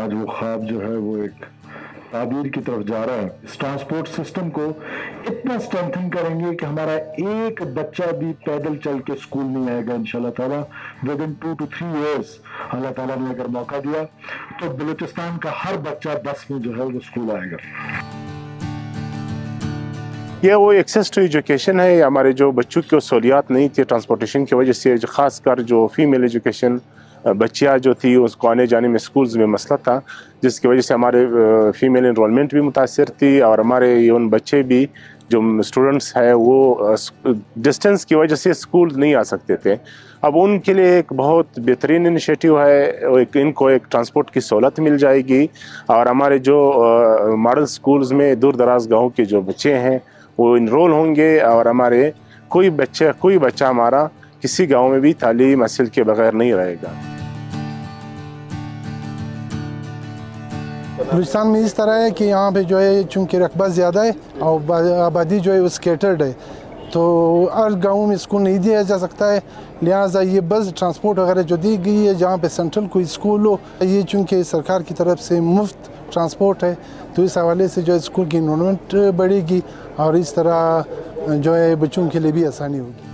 آج وہ خواب جو ہے وہ ایک تعبیر کی طرف جا رہا ہے. اس ٹرانسپورٹ سسٹم کو اتنا اسٹرینتھن کریں گے کہ ہمارا ایک بچہ بھی پیدل چل کے اسکول نہیں آئے گا انشاءاللہ تعالیٰ. ود ان 2 to 3 years اللہ تعالیٰ نے اگر موقع دیا تو بلوچستان کا ہر بچہ 10 میں جو ہے وہ اسکول آئے گا. یہ وہ ایکسیس ٹو ایجوکیشن ہے. ہمارے جو بچوں کی سہولیات نہیں تھی ٹرانسپورٹیشن کی وجہ سے، خاص کر جو فیمیل ایجوکیشن بچیاں جو تھی اس کو آنے جانے میں اسکولز میں مسئلہ تھا، جس کی وجہ سے ہمارے فیمیل انرولمنٹ بھی متاثر تھی، اور ہمارے ایون بچے بھی جو اسٹوڈنٹس ہیں وہ ڈسٹینس کی وجہ سے اسکول نہیں آ سکتے تھے. اب ان کے لیے ایک بہت بہترین انیشیٹو ہے، ان کو ایک ٹرانسپورٹ کی سہولت مل جائے گی، اور ہمارے جو ماڈل اسکولز میں دور دراز گاؤں کے جو بچے ہیں وہ انرول ہوں گے، اور ہمارے کوئی بچہ ہمارا کسی گاؤں میں بھی تعلیم حاصل کے بغیر نہیں رہے گا. بلوچستان میں اس طرح ہے کہ یہاں پہ جو ہے چونکہ رقبہ زیادہ ہے اور آبادی جو ہے وہ اسکیٹرڈ ہے، تو ہر گاؤں میں اسکول نہیں دیا جا سکتا ہے. لہٰذا یہ بس ٹرانسپورٹ وغیرہ جو دی گئی ہے جہاں پہ سینٹرل کوئی اسکول ہو، یہ چونکہ سرکار کی طرف سے مفت ٹرانسپورٹ ہے، تو اس حوالے سے جو ہے اسکول کی انرولمنٹ بڑھے گی، اور اس طرح جو ہے بچوں کے لیے بھی آسانی ہوگی.